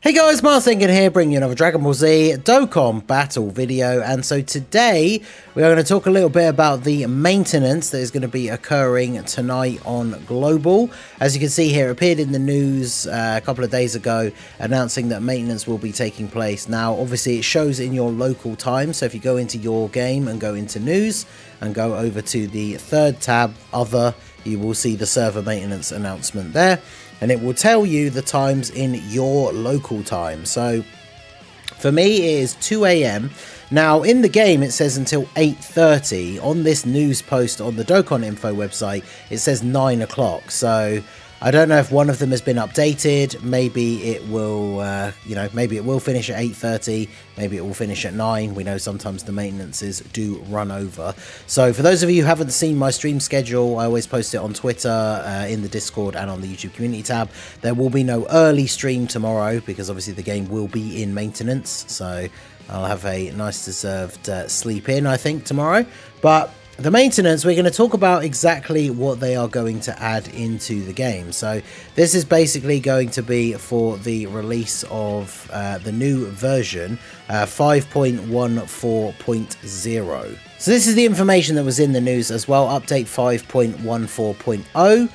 Hey guys, Mars Thinking here, bringing you another Dragon Ball Z Dokkan battle video. And so today we are going to talk a little bit about the maintenance that is going to be occurring tonight on Global. As you can see here, it appeared in the news a couple of days ago announcing that maintenance will be taking place. Now obviously it shows in your local time, so if you go into your game and go into news and go over to the third tab, other, you will see the server maintenance announcement there. And it will tell you the times in your local time. So for me it is 2 AM. Now in the game it says until 8:30. On this news post on the Dokkan info website it says 9 o'clock. So I don't know if one of them has been updated. Maybe it will, maybe it will finish at 8:30. Maybe it will finish at 9. We know sometimes the maintenances do run over. So for those of you who haven't seen my stream schedule, I always post it on Twitter, in the Discord and on the YouTube community tab. There will be no early stream tomorrow because obviously the game will be in maintenance. So I'll have a nice deserved sleep in, I think, tomorrow. But the maintenance, we're going to talk about exactly what they are going to add into the game. So this is basically going to be for the release of the new version 5.14.0. So this is the information that was in the news as well, update 5.14.0.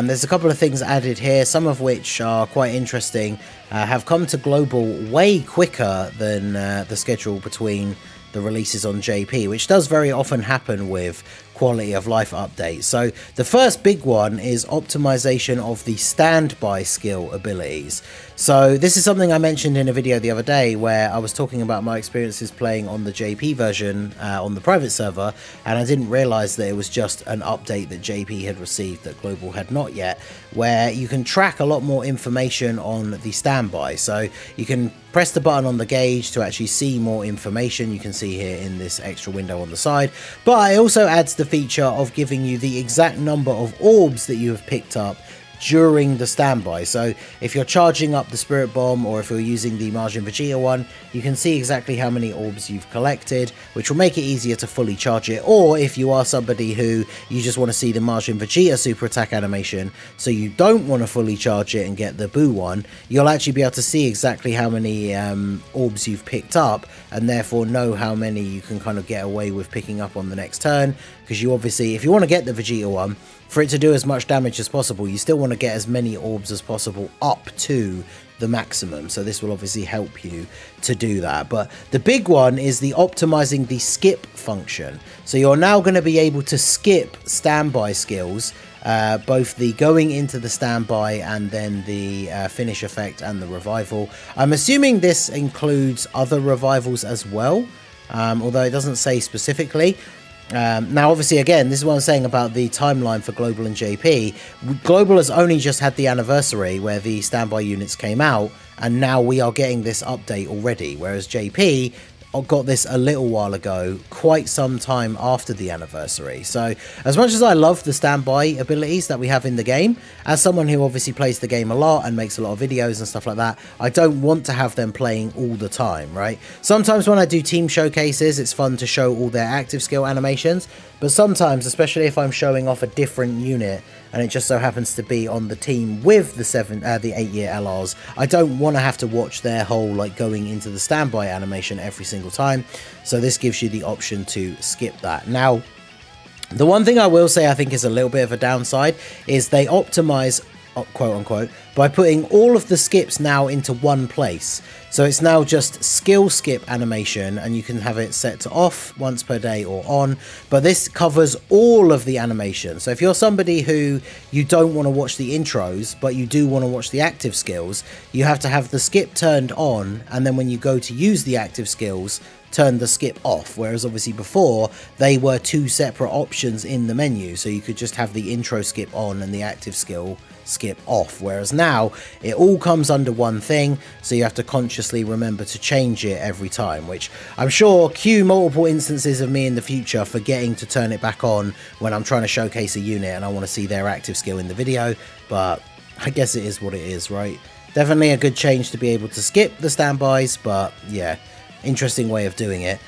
There's a couple of things added here, some of which are quite interesting, have come to Global way quicker than the schedule between the releases on JP, which does very often happen with quality of life updates. So the first big one is optimization of the standby skill abilities. So this is something I mentioned in a video the other day where I was talking about my experiences playing on the JP version on the private server, and I didn't realize that it was just an update that JP had received that Global had not yet, where you can track a lot more information on the standby. So you can press the button on the gauge to actually see more information. You can see here in this extra window on the side, but it also adds the feature of giving you the exact number of orbs that you have picked up during the standby. So if you're charging up the Spirit Bomb, or if you're using the Majin Vegeta one, you can see exactly how many orbs you've collected, which will make it easier to fully charge it. Or if you are somebody who you just want to see the Majin Vegeta super attack animation, so you don't want to fully charge it and get the Boo one, you'll actually be able to see exactly how many orbs you've picked up, and therefore know how many you can kind of get away with picking up on the next turn. Because you obviously, if you want to get the Vegeta one, for it to do as much damage as possible, you still want to get as many orbs as possible up to the maximum. So this will obviously help you to do that. But the big one is the optimizing the skip function. So you're now going to be able to skip standby skills, both the going into the standby and then the finish effect and the revival. I'm assuming this includes other revivals as well, although it doesn't say specifically. Now obviously, again, this is what I'm saying about the timeline for Global and JP. Global has only just had the anniversary where the standby units came out, and now we are getting this update already, whereas JP got this a little while ago, quite some time after the anniversary. So as much as I love the standby abilities that we have in the game, as someone who obviously plays the game a lot and makes a lot of videos and stuff like that, I don't want to have them playing all the time, right? Sometimes when I do team showcases, it's fun to show all their active skill animations, but sometimes, especially if I'm showing off a different unit and it just so happens to be on the team with the 8-year LRs, I don't want to have to watch their whole like going into the standby animation every single time. So this gives you the option to skip that. Now, the one thing I will say I think is a little bit of a downside is they optimize, quote unquote, by putting all of the skips now into one place. So it's now just skill skip animation, and you can have it set to off once per day or on, but this covers all of the animation. So if you're somebody who you don't want to watch the intros, but you do want to watch the active skills, you have to have the skip turned on, and then when you go to use the active skills, turn the skip off, whereas obviously before they were two separate options in the menu, so you could just have the intro skip on and the active skill skip off, whereas now it all comes under one thing, so you have to consciously remember to change it every time, which I'm sure cue multiple instances of me in the future forgetting to turn it back on when I'm trying to showcase a unit and I want to see their active skill in the video, but I guess it is what it is, right? Definitely a good change to be able to skip the standbys, but yeah, interesting way of doing it.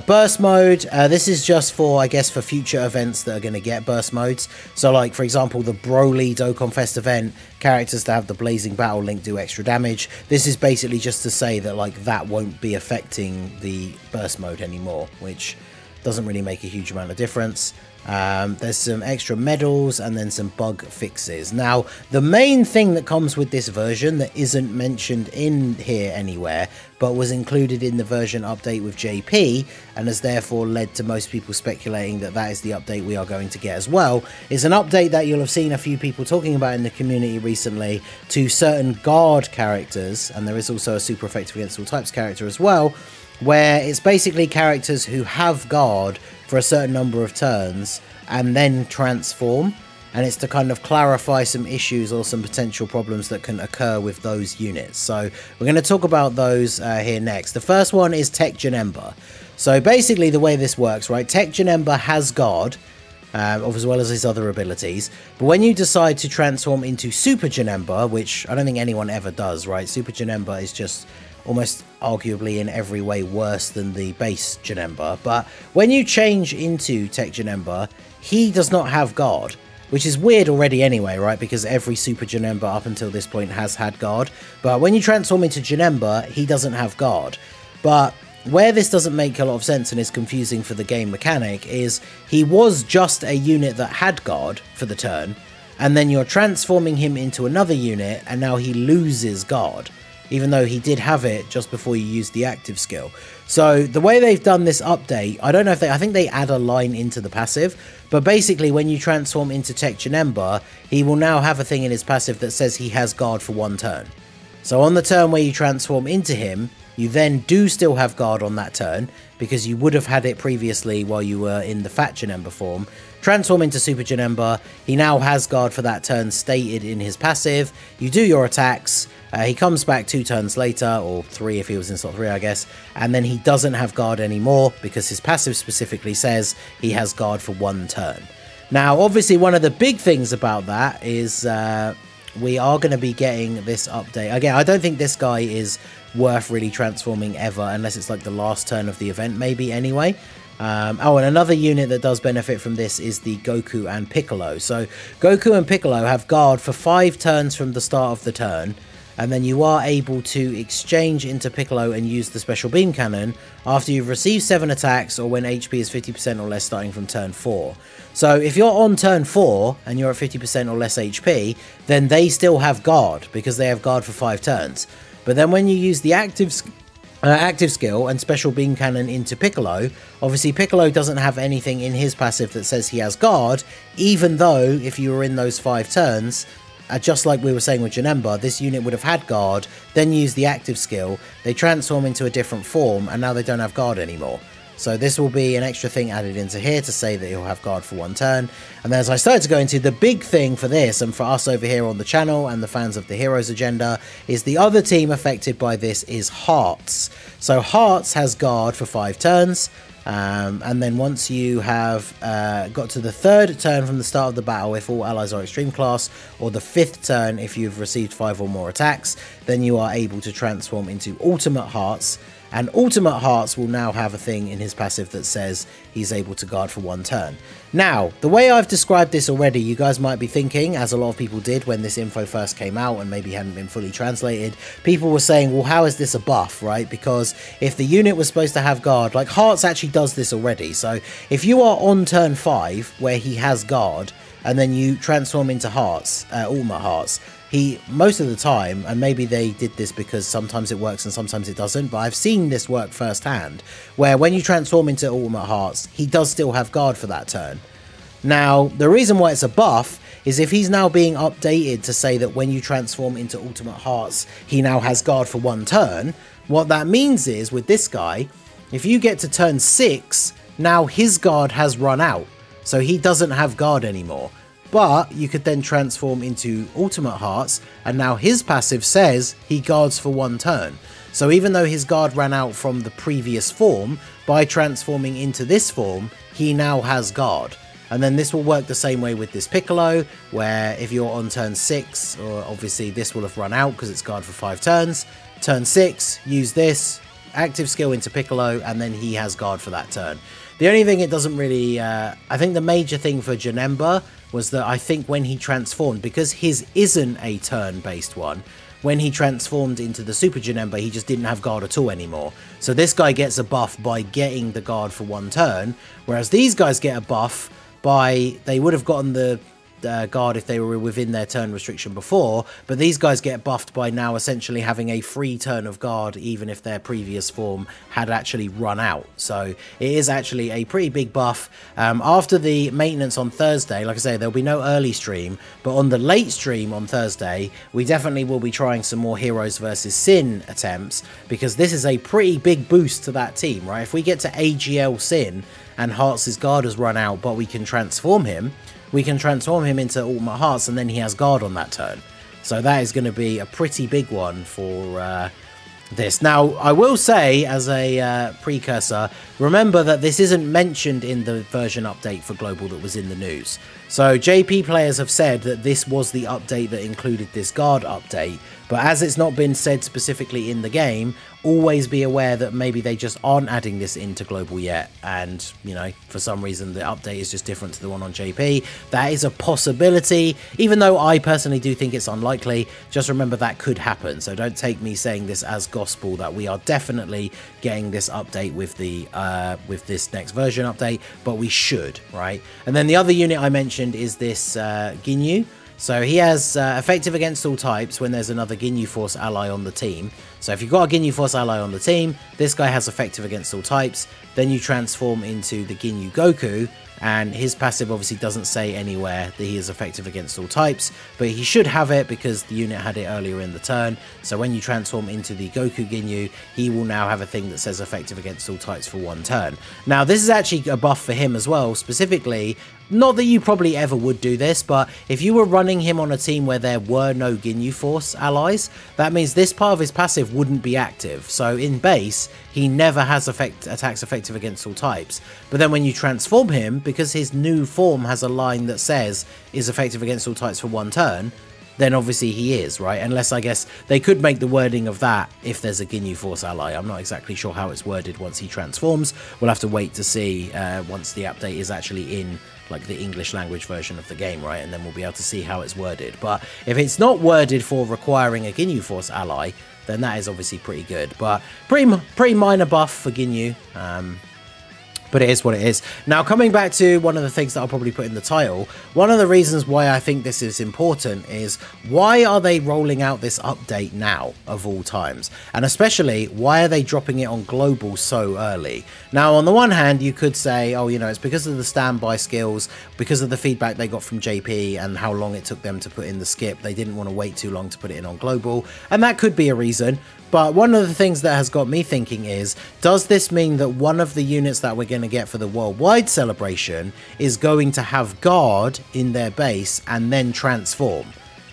Burst mode, this is just for, I guess, for future events that are going to get burst modes. So like, for example, the Broly Dokkan Fest event, characters that have the Blazing Battle Link do extra damage. This is basically just to say that like that won't be affecting the burst mode anymore, which doesn't really make a huge amount of difference. There's some extra medals and then some bug fixes. Now, the main thing that comes with this version that isn't mentioned in here anywhere, but was included in the version update with JP, and has therefore led to most people speculating that that is the update we are going to get as well, is an update that you'll have seen a few people talking about in the community recently to certain guard characters, and there is also a super effective against all types character as well, where it's basically characters who have guard for a certain number of turns and then transform, and it's to kind of clarify some issues or some potential problems that can occur with those units. So we're going to talk about those here next. The first one is Tech Janemba. So basically the way this works, right, Tech Janemba has guard, as well as his other abilities, but when you decide to transform into Super Janemba, which I don't think anyone ever does, right, Super Janemba is just almost arguably in every way worse than the base Janemba, but when you change into Tech Janemba, he does not have guard, which is weird already anyway, right, because every Super Janemba up until this point has had guard, but when you transform into Janemba, he doesn't have guard. But where this doesn't make a lot of sense and is confusing for the game mechanic is he was just a unit that had guard for the turn, and then you're transforming him into another unit and now he loses guard, even though he did have it just before you use the active skill. So the way they've done this update, I don't know if I think they add a line into the passive, but basically when you transform into Tech Janemba, he will now have a thing in his passive that says he has guard for 1 turn. So on the turn where you transform into him, you then do still have guard on that turn, because you would have had it previously while you were in the Fat Janemba form. Transform into Super Janemba, he now has guard for that turn stated in his passive. You do your attacks, he comes back 2 turns later, or 3 if he was in slot 3 I guess, and then he doesn't have guard anymore because his passive specifically says he has guard for 1 turn. Now obviously one of the big things about that is we are going to be getting this update. Again, I don't think this guy is worth really transforming ever, unless it's like the last turn of the event maybe anyway. Oh, and another unit that does benefit from this is the Goku and Piccolo. So Goku and Piccolo have guard for 5 turns from the start of the turn, and then you are able to exchange into Piccolo and use the special beam cannon after you've received 7 attacks or when HP is 50% or less starting from turn 4. So if you're on turn 4 and you're at 50% or less HP, then they still have guard because they have guard for 5 turns. But then when you use the active skill and special beam cannon into Piccolo, obviously Piccolo doesn't have anything in his passive that says he has guard, even though if you were in those 5 turns, just like we were saying with Janemba, this unit would have had guard, then use the active skill, they transform into a different form, and now they don't have guard anymore. So this will be an extra thing added into here to say that he'll have guard for 1 turn. And then as I started to go into, the big thing for this, and for us over here on the channel and the fans of the Heroes Agenda, is the other team affected by this is Hearts. So Hearts has guard for 5 turns. And then once you have got to the 3rd turn from the start of the battle if all allies are extreme class, or the 5th turn if you've received 5 or more attacks, then you are able to transform into Ultimate Hearts, and Ultimate Hearts will now have a thing in his passive that says he's able to guard for 1 turn. Now, the way I've described this already, you guys might be thinking, as a lot of people did when this info first came out and maybe hadn't been fully translated, people were saying, well, how is this a buff, right? Because if the unit was supposed to have guard, like Hearts actually does this already. So if you are on turn 5 where he has guard, and then you transform into Hearts, Ultimate Hearts, he, most of the time, and maybe they did this because sometimes it works and sometimes it doesn't, but I've seen this work firsthand, where when you transform into Ultimate Hearts, he does still have guard for that turn. Now, the reason why it's a buff is if he's now being updated to say that when you transform into Ultimate Hearts, he now has guard for 1 turn, what that means is, with this guy, if you get to turn 6, now his guard has run out, so he doesn't have guard anymore. But you could then transform into Ultimate Hearts, and now his passive says he guards for 1 turn. So even though his guard ran out from the previous form, by transforming into this form, he now has guard. And then this will work the same way with this Piccolo, where if you're on turn 6, or obviously this will have run out because it's guard for 5 turns, turn 6, use this, active skill into Piccolo, and then he has guard for that turn. The only thing it doesn't really, I think the major thing for Janemba was that I think when he transformed, because his isn't a turn-based one, when he transformed into the Super Janemba, he just didn't have guard at all anymore. So this guy gets a buff by getting the guard for one turn, whereas these guys get a buff by, they would have gotten the guard if they were within their turn restriction before, but these guys get buffed by now essentially having a free turn of guard even if their previous form had actually run out. So it is actually a pretty big buff. After the maintenance on Thursday, like I say, there'll be no early stream, but on the late stream on Thursday we definitely will be trying some more Heroes versus Sin attempts, because this is a pretty big boost to that team, right? If we get to AGL Sin and Hearts' guard has run out but we can transform him, into Ultimate Hearts, and then he has guard on that turn. So that is going to be a pretty big one for this. Now, I will say, as a precursor, remember that this isn't mentioned in the version update for Global that was in the news. So JP players have said that this was the update that included this guard update, but as it's not been said specifically in the game, always be aware that maybe they just aren't adding this into Global yet, and, you know, for some reason the update is just different to the one on JP. That is a possibility, even though I personally do think it's unlikely. Just remember that could happen, so don't take me saying this as gospel that we are definitely getting this update with the with this next version update, but we should, right? And then the other unit I mentioned is this Ginyu. So he has effective against all types when there's another Ginyu Force ally on the team. So if you've got a Ginyu Force ally on the team, this guy has effective against all types. Then you transform into the Ginyu Goku, and his passive obviously doesn't say anywhere that he is effective against all types, but he should have it because the unit had it earlier in the turn. So when you transform into the Goku Ginyu, he will now have a thing that says effective against all types for one turn. Now this is actually a buff for him as well, specifically. Not that you probably ever would do this, but if you were running him on a team where there were no Ginyu Force allies, that means this part of his passive wouldn't be active. So in base, he never has attacks effective against all types. But then when you transform him, because his new form has a line that says is effective against all types for one turn, then obviously he is, right? Unless, I guess, they could make the wording of that if there's a Ginyu Force ally. I'm not exactly sure how it's worded once he transforms. We'll have to wait to see once the update is actually in, like, the English language version of the game, right? And then we'll be able to see how it's worded. But if it's not worded for requiring a Ginyu Force ally, then that is obviously pretty good. But pretty minor buff for Ginyu. But it is what it is. Now, coming back to one of the things that I'll probably put in the title, one of the reasons why I think this is important is, why are they rolling out this update now, of all times? And especially, why are they dropping it on Global so early? Now, on the one hand, you could say, oh, you know, it's because of the standby skills, because of the feedback they got from JP and how long it took them to put in the skip. They didn't want to wait too long to put it in on Global, and that could be a reason. But one of the things that has got me thinking is, does this mean that one of the units that we're going to get for the Worldwide celebration is going to have guard in their base and then transform?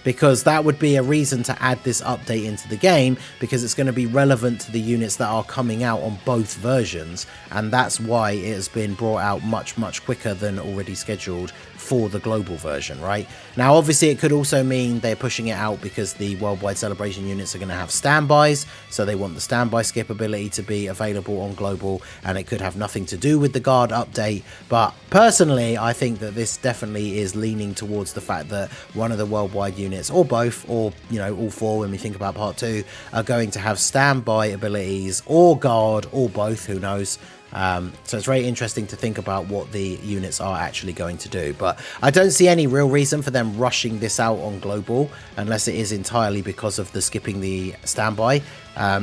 Because that would be a reason to add this update into the game, because it's going to be relevant to the units that are coming out on both versions, and that's why it has been brought out much quicker than already scheduled for the global version, right? Now, obviously, it could also mean they're pushing it out because the Worldwide Celebration units are going to have standbys, so they want the standby skip ability to be available on global, and it could have nothing to do with the guard update. But personally, I think that this definitely is leaning towards the fact that one of the Worldwide units, or both, or, you know, all four when we think about part 2, are going to have standby abilities, or guard, or both, who knows. So it's very interesting to think about what the units are actually going to do, but I don't see any real reason for them rushing this out on global, unless it is entirely because of the skipping the standby,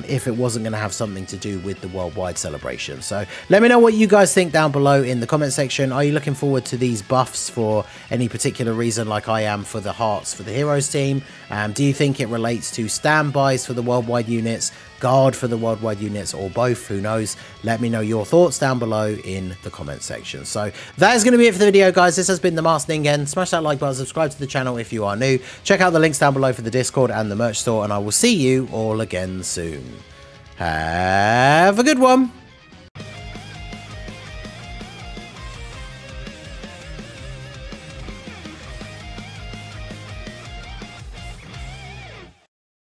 if it wasn't going to have something to do with the Worldwide celebration. So let me know what you guys think down below in the comment section. Are you looking forward to these buffs for any particular reason, like I am for the Hearts for the Heroes team? Do you think it relates to standbys for the Worldwide units, guard for the Worldwide units, or both? Who knows? Let me know your thoughts down below in the comment section. So that is going to be it for the video, guys. This has been the Masked Ningen. Smash that like button, subscribe to the channel if you are new. Check out the links down below for the Discord and the merch store, and I will see you all again soon. Have a good one.